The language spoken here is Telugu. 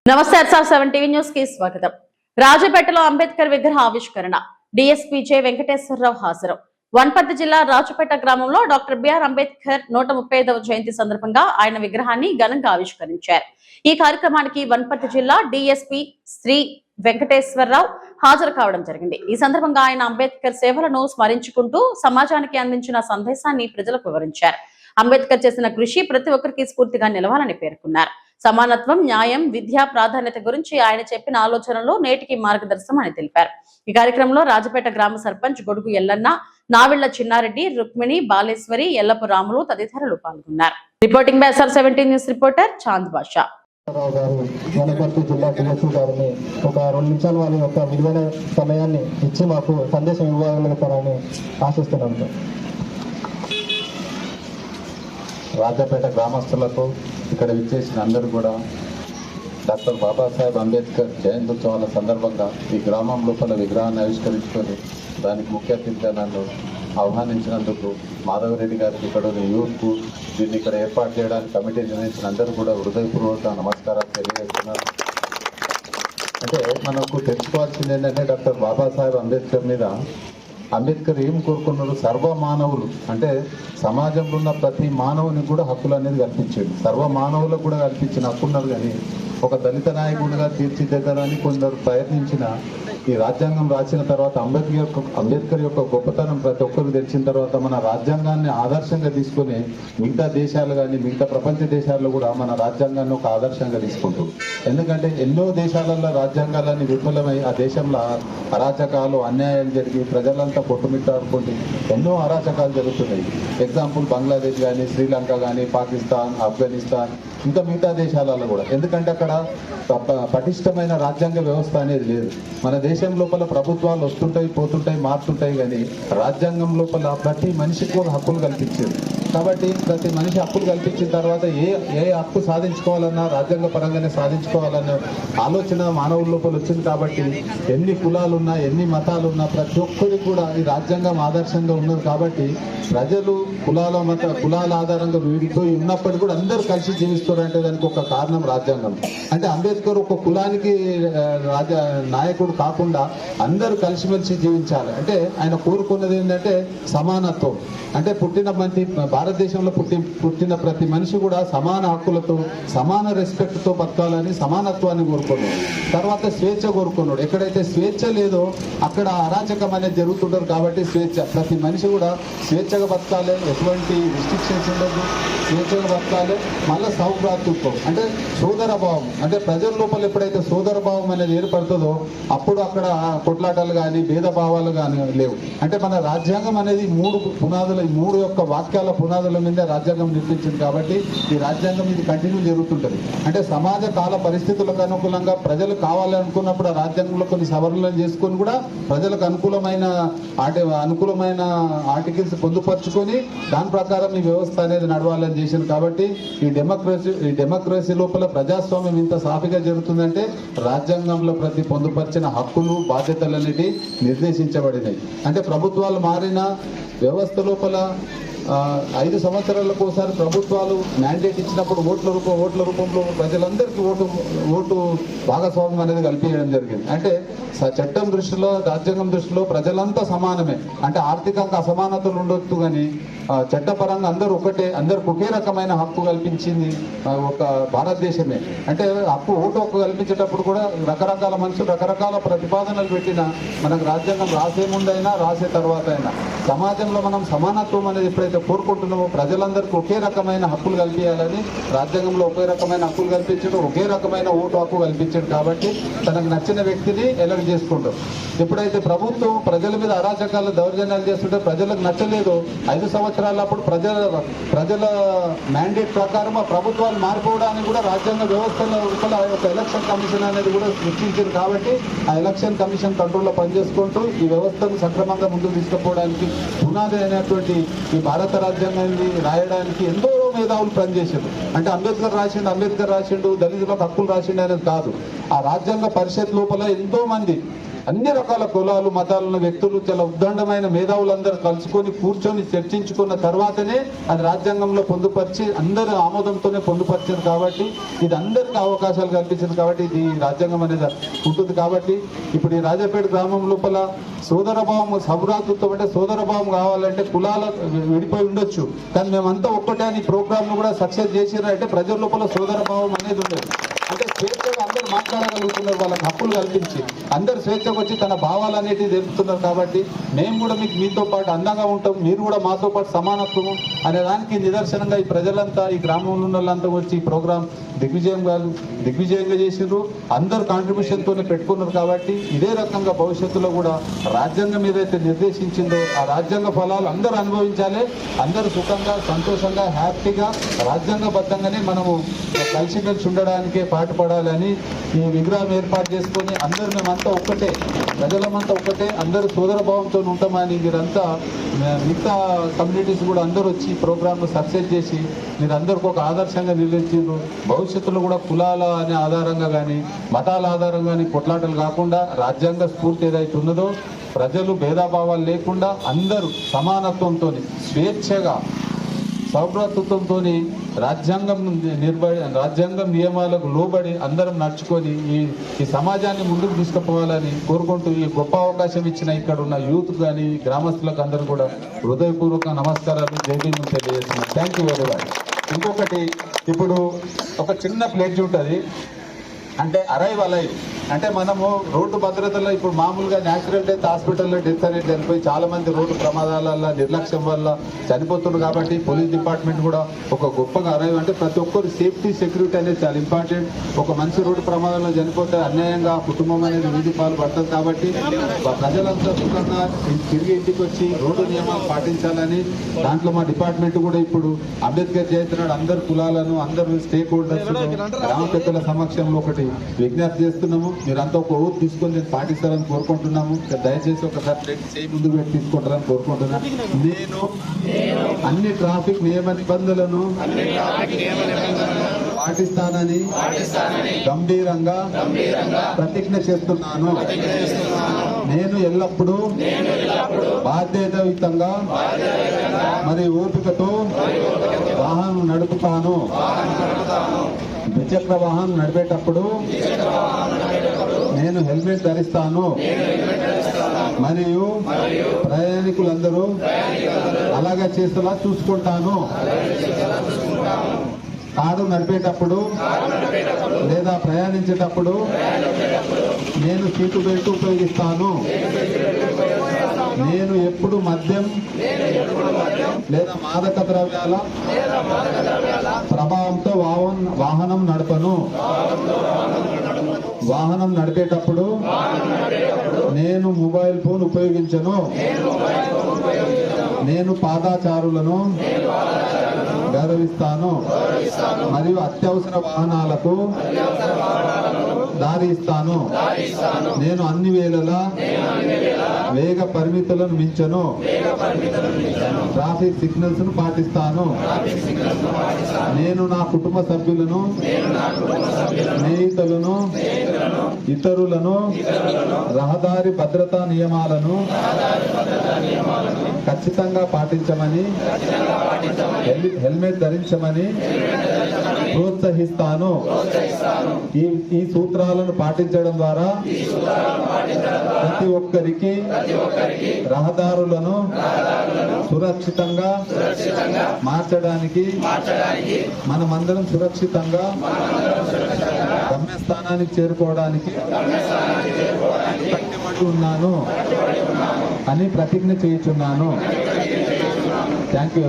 నమస్తే SR7 టీవీ న్యూస్ కి స్వాగతం. రాజపేటలో అంబేద్కర్ విగ్రహ ఆవిష్కరణ. డీఎస్పీ జె వెంకటేశ్వరరావు హాజరు. వనపర్తి జిల్లా రాజపేట గ్రామంలో డాక్టర్ బిఆర్ అంబేద్కర్ 135వ జయంతి సందర్భంగా ఆయన విగ్రహాన్ని ఘనంగా ఆవిష్కరించారు. ఈ కార్యక్రమానికి వనపర్తి జిల్లా డీఎస్పీ శ్రీ వెంకటేశ్వరరావు హాజరు కావడం జరిగింది. ఈ సందర్భంగా ఆయన అంబేద్కర్ సేవలను స్మరించుకుంటూ సమాజానికి అందించిన సందేశాన్ని ప్రజలకు వివరించారు. అంబేద్కర్ చేసిన కృషి ప్రతి ఒక్కరికి స్ఫూర్తిగా నిలవాలని పేర్కొన్నారు. సమానత్వం, న్యాయం, విద్యా ప్రాధాన్యత గురించి ఆయన చెప్పిన ఆలోచనలు నేటికి మార్గదర్శనం అని తెలిపారు. ఈ కార్యక్రమంలో రాజపేట గ్రామ సర్పంచ్ గొడుగు ఎల్లన్న, నావిళ్ల చిన్నారెడ్డి, రుక్మిణి, బాలేశ్వరి, ఎల్లపు రాములు తదితరులు పాల్గొన్నారు. Reporting by SR17 news reporter Chand Basha. Wanaparthy జిల్లా కలెక్టర్ గారిని ఒక 2 నిమిషాలు వారి యొక్క విలువైన సమయాన్ని ఇచ్చి మాకు సందేశం ఇవ్వగలుగుతారని ఆశిస్తున్నాను. రాజపేట గ్రామస్తులకు ఇక్కడ విచ్చేసిన అందరూ కూడా డాక్టర్ బాబాసాహెబ్ అంబేద్కర్ జయంత్యుత్సవాల సందర్భంగా ఈ గ్రామం లోపల విగ్రహాన్ని ఆవిష్కరించుకొని దానికి ముఖ్య అతిథిగా నన్ను ఆహ్వానించినందుకు మాధవరెడ్డి గారికి ఇక్కడ యూత్కు దీన్ని ఇక్కడ ఏర్పాటు చేయడానికి కమిటీ నిర్ణయించిన అందరూ కూడా హృదయపూర్వక నమస్కారాలు తెలియజేస్తున్నారు. అంటే మనకు తెలుసుకోవాల్సింది ఏంటంటే డాక్టర్ బాబాసాహెబ్ అంబేద్కర్ మీద అంబేద్కర్ ఏం కోరుకున్నారు? సర్వ మానవులు అంటే సమాజంలో ఉన్న ప్రతి మానవుని కూడా హక్కులు అనేది కల్పించాడు. సర్వ మానవులకు కూడా కల్పించిన హక్కున్నారు. కానీ ఒక దళిత నాయకుడిగా తీర్చిదిద్దడానికి కొందరు ప్రయత్నించిన ఈ రాజ్యాంగం రాసిన తర్వాత అంబేద్కర్ యొక్క గొప్పతనం ప్రతి ఒక్కరికి తెలిసిన తర్వాత మన రాజ్యాంగాన్ని ఆదర్శంగా తీసుకొని మిగతా దేశాలు కానీ మిగతా ప్రపంచ దేశాల్లో కూడా మన రాజ్యాంగాన్ని ఒక ఆదర్శంగా తీసుకుంటారు. ఎందుకంటే ఎన్నో దేశాలలో రాజ్యాంగాలన్నీ విఫలమై ఆ దేశంలో అరాచకాలు, అన్యాయాలు జరిగి ప్రజలంతా పొట్టుమిట్టాడుకుంటూ ఎన్నో అరాచకాలు జరుగుతున్నాయి. ఎగ్జాంపుల్ బంగ్లాదేశ్ కానీ, శ్రీలంక కానీ, పాకిస్తాన్, ఆఫ్ఘనిస్తాన్, ఇంకా మిగతా దేశాలలో కూడా. ఎందుకంటే అక్కడ పటిష్టమైన రాజ్యాంగ వ్యవస్థ అనేది లేదు. మన దేశం లోపల ప్రభుత్వాలు వస్తుంటాయి, పోతుంటాయి, మారుతుంటాయి. కానీ రాజ్యాంగం లోపల ప్రతి మనిషికి కూడా హక్కులు కల్పించారు. కాబట్టి ప్రతి మనిషి హక్కులు కల్పించిన తర్వాత ఏ హక్కు సాధించుకోవాలన్నా రాజ్యాంగ పరంగానే సాధించుకోవాలన్న ఆలోచన మానవుల లోపల వచ్చింది. కాబట్టి ఎన్ని కులాలున్నా, ఎన్ని మతాలున్నా ప్రతి ఒక్కరికి కూడా ఈ రాజ్యాంగం ఆదర్శంగా ఉన్నది. కాబట్టి ప్రజలు కులాల ఆధారంగా విడిపోయి ఉన్నప్పటికీ కూడా అందరూ కలిసి జీవిస్తారంటే దానికి ఒక కారణం రాజ్యాంగం. అంటే అంబేద్కర్ ఒక కులానికి నాయకుడు కాకుండా అందరూ కలిసిమెలిసి జీవించాలి. అంటే ఆయన కోరుకున్నది ఏంటంటే సమానత్వం. అంటే భారతదేశంలో పుట్టిన ప్రతి మనిషి కూడా సమాన హక్కులతో, సమాన రెస్పెక్ట్తో బతకాలని సమానత్వాన్ని కోరుకున్నాడు. తర్వాత స్వేచ్ఛ కోరుకున్నాడు. ఎక్కడైతే స్వేచ్ఛ లేదో అక్కడ అరాచకం అనేది జరుగుతుంటారు. కాబట్టి ప్రతి మనిషి కూడా స్వేచ్ఛగా బతకాలి, ఎటువంటి రిస్ట్రిక్షన్స్ ఉండదు, స్వేచ్ఛగా బతకాలి. మళ్ళీ సౌభ్రాతృత్వం అంటే సోదర భావం. అంటే ప్రజల లోపల ఎప్పుడైతే సోదర భావం అనేది ఏర్పడుతుందో అప్పుడు అక్కడ కొట్లాటలు కానీ భేదభావాలు కానీ లేవు. అంటే మన రాజ్యాంగం అనేది 3 పునాదుల, 3 యొక్క వాక్యాల పునాదుల మీద రాజ్యాంగం నిర్మించింది. కాబట్టి ఈ రాజ్యాంగం ఇది కంటిన్యూ జరుగుతుంటుంది. అంటే సమాజ కాల పరిస్థితులకు అనుకూలంగా ప్రజలు కావాలనుకున్నప్పుడు ఆ రాజ్యాంగంలో కొన్ని సవరణలు చేసుకొని కూడా ప్రజలకు అనుకూలమైన ఆర్టికల్స్ పొందుపరుచుకొని దాని ప్రకారం ఈ వ్యవస్థ అనేది నడవాలని చేసింది. కాబట్టి ఈ డెమోక్రసీ లోపల ప్రజాస్వామ్యం ఇంత సాఫీగా జరుగుతుందంటే రాజ్యాంగంలో ప్రతి పొందుపరిచిన హక్కులు, బాధ్యతలన్నిటి నిర్దేశించబడినాయి. అంటే ప్రభుత్వాలు మారిన వ్యవస్థ లోపల 5 సంవత్సరాలకు ఒకసారి ప్రభుత్వాలు మ్యాండేట్ ఇచ్చినప్పుడు ఓట్ల రూపంలో ప్రజలందరికీ ఓటు భాగస్వామ్యం అనేది కల్పించడం జరిగింది. అంటే చట్టం దృష్టిలో, రాజ్యాంగం దృష్టిలో ప్రజలంతా సమానమే. అంటే ఆర్థికంగా అసమానతలు ఉండొచ్చు కానీ చట్టపరంగా అందరూ అందరికి ఒకే రకమైన హక్కు కల్పించింది ఒక భారతదేశమే. అంటే ఓటు హక్కు కల్పించేటప్పుడు కూడా రకరకాల మనుషులు రకరకాల ప్రతిపాదనలు పెట్టినా మనకు రాజ్యాంగం రాసే ముందైనా రాసే తర్వాత అయినా సమాజంలో మనం సమానత్వం అనేది ఎప్పుడైతే కోరుకుంటున్నామో ప్రజలందరికీ ఒకే రకమైన హక్కులు కల్పించాలని రాజ్యాంగంలో ఒకే రకమైన హక్కులు కల్పించడం, ఒకే రకమైన ఓటు హక్కు కల్పించడం. కాబట్టి తనకు నచ్చిన వ్యక్తిని ఎలక్ట్ చేసుకుంటాం. ఎప్పుడైతే ప్రభుత్వం ప్రజల మీద అరాచకాలు, దౌర్జన్యాలు చేస్తుంటే ప్రజలకు నచ్చలేదు 5 సంవత్సరాలు అప్పుడు ప్రజల మ్యాండేట్ ప్రకారం ఆ ప్రభుత్వాలు మారిపోవడానికి కూడా రాజ్యాంగ వ్యవస్థలో ఒక ఎలక్షన్ కమిషన్ అనేది కూడా సృష్టించింది. కాబట్టి ఆ ఎలక్షన్ కమిషన్ కంట్రోల్లో పనిచేసుకుంటూ ఈ వ్యవస్థను సక్రమంగా ముందుకు తీసుకుపోవడానికి పునాది అయినటువంటి ఈ భారత రాజ్యాంగాన్ని రాయడానికి ఎంతో మేధావులు పనిచేసారు. అంటే అంబేద్కర్ రాసిండు, దళితులకు హక్కులు రాసిండు అనేది కాదు. ఆ రాజ్యాంగ పరిషత్ లోపల ఎంతో మంది అన్ని రకాల కులాలు మతాలున్న వ్యక్తులు చాలా ఉద్దండమైన మేధావులందరూ కలుసుకొని కూర్చొని చర్చించుకున్న తర్వాతనే అది రాజ్యాంగంలో పొందుపరిచి అందరి ఆమోదంతోనే పొందుపరిచింది కాబట్టి ఇది అందరికీ అవకాశాలు కల్పించింది కాబట్టి ఇది రాజ్యాంగం అనేది ఉంటుంది కాబట్టి ఇప్పుడు ఈ రాజపేట గ్రామం లోపల సోదరభావం సౌభ్రాతృత్వం అంటే సోదరభావం కావాలంటే కులాల విడిపోయి ఉండొచ్చు కానీ మేమంతా ఒక్కటే అని ప్రోగ్రామ్ కూడా సక్సెస్ చేసినారంటే ప్రజల లోపల సోదరభావం అనేది ఉండదు అంటే స్వేచ్ఛగా అందరూ మాట్లాడగలుగుతున్నారు వాళ్ళకి హక్కులు కల్పించి అందరు స్వేచ్ఛకు వచ్చి తన భావాలు అనేటివి తెలుపుతున్నారు కాబట్టి మేము కూడా మీతో పాటు అందంగా ఉంటాం మీరు కూడా మాతో పాటు సమానత్వము అనే దానికి నిదర్శనంగా ఈ ప్రజలంతా ఈ గ్రామంలో ఉన్న వాళ్ళంతా వచ్చి ఈ ప్రోగ్రాం దిగ్విజయంగా చేసినారు అందరు కాంట్రిబ్యూషన్తోనే పెట్టుకున్నారు కాబట్టి ఇదే రకంగా భవిష్యత్తులో కూడా రాజ్యాంగం ఏదైతే నిర్దేశించిందో ఆ రాజ్యాంగ ఫలాలు అందరూ అనుభవించాలి అందరూ సుఖంగా సంతోషంగా హ్యాపీగా రాజ్యాంగబద్ధంగానే మనము కలిసిమెలిసి ఉండడానికే పాటుపడాలని ఈ విగ్రహం ఏర్పాటు చేసుకొని అందరూ మేమంతా ఒక్కటే ప్రజలమంతా ఒక్కటే అందరూ సోదరభావంతో ఉంటామని మీరంతా మిగతా కమ్యూనిటీస్ కూడా అందరూ వచ్చి ప్రోగ్రాంను సక్సెస్ చేసి మీరు అందరికీ ఒక ఆదర్శంగా నిలిచిండ్రు భవిష్యత్తులో కూడా కులాల అనే ఆధారంగా కానీ మతాల ఆధారంగా కానీ కొట్లాటలు కాకుండా రాజ్యాంగ స్ఫూర్తి ఏదైతే ఉన్నదో ప్రజలు భేదాభావాలు లేకుండా అందరూ సమానత్వంతో స్వేచ్ఛగా సౌభ్రాతృత్వంతో రాజ్యాంగం నియమాలకు లోబడి అందరం నడుచుకొని ఈ సమాజాన్ని ముందుకు తీసుకుపోవాలని కోరుకుంటూ ఈ గొప్ప అవకాశం ఇచ్చిన ఇక్కడ ఉన్న యూత్ కానీ గ్రామస్తులకు అందరూ కూడా హృదయపూర్వక నమస్కారాలు జైబీను తెలియజేస్తున్నాను. Thank you very much. ఇంకొకటి ఇప్పుడు ఒక చిన్న ప్లేజ్ ఉంటుంది అంటే అరైవ్ అలైవ్ అంటే మనము రోడ్డు భద్రతలో ఇప్పుడు మామూలుగా న్యాచురల్ డెత్ హాస్పిటల్లో డెత్ అనేది చనిపోయి చాలా మంది రోడ్డు ప్రమాదాల నిర్లక్ష్యం వల్ల చనిపోతున్నారు కాబట్టి పోలీస్ డిపార్ట్మెంట్ కూడా ఒక గొప్పగా అరైవ్ అంటే ప్రతి ఒక్కరు సేఫ్టీ సెక్యూరిటీ అనేది చాలా ఇంపార్టెంట్. ఒక మనిషి రోడ్డు ప్రమాదంలో చనిపోతే అన్యాయంగా కుటుంబం అనేది వీధి పాలు పడుతుంది కాబట్టి ప్రజలంతా సుఖంగా తిరిగి ఇంటికి వచ్చి రోడ్డు నియమాలు పాటించాలని దాంట్లో మా డిపార్ట్మెంట్ కూడా ఇప్పుడు అంబేద్కర్ జయంతి నాడు అందరు కులాలను అందరు స్టేక్ హోల్డర్స్ గ్రామ పెద్దల సమక్షంలో ఒకటి విజ్ఞప్తి చేస్తున్నాము. మీరంతా ఒక ఓటు తీసుకొని నేను పాటిస్తారని కోరుకుంటున్నాము. దయచేసి ఒకసారి చేయి ముందుకు పెట్టి తీసుకుంటారని కోరుకుంటున్నాను. నేను అన్ని ట్రాఫిక్ నియమ నిబంధనలను పాటిస్తానని గంభీరంగా ప్రతిజ్ఞ చేస్తున్నాను. నేను ఎల్లప్పుడూ బాధ్యతాయుతంగా మరి ఓపికతో వాహనం నడుపుతాను. ద్విచక్ర వాహనం నడిపేటప్పుడు నేను హెల్మెట్ ధరిస్తాను మరియు ప్రయాణికులందరూ అలాగే చేసేలా చూసుకుంటాను. కారు నడిపేటప్పుడు లేదా ప్రయాణించేటప్పుడు నేను సీటు బెల్ట్ ఉపయోగిస్తాను. నేను ఎప్పుడు మద్యం లేదా మాదక ద్రవ్యాల ప్రభావంతో వాహనం నడపను. వాహనం నడిపేటప్పుడు నేను మొబైల్ ఫోన్ ఉపయోగించను. నేను పాదాచారులను గౌరవిస్తాను మరియు అత్యవసర వాహనాలకు దారి ఇస్తాను. నేను అన్ని వేళలా వేగ పరిమితులను మించను. ట్రాఫిక్ సిగ్నల్స్ ను పాటిస్తాను. నేను నా కుటుంబ సభ్యులను స్నేహితులను ఇతరులను రహదారి భద్రతా నియమాలను ఖచ్చితంగా పాటించమని హెల్మెట్ ధరించమని ప్రోత్సహిస్తాను. ఈ సూత్రాలను పాటించడం ద్వారా ప్రతి ఒక్కరికి రహదారులను సురక్షితంగా మార్చడానికి మనమందరం సురక్షితంగా గమ్యస్థానానికి చేరుకోవడానికి కట్టుబడి ఉన్నాను అని ప్రతిజ్ఞ చేయుచున్నాను. Thank you.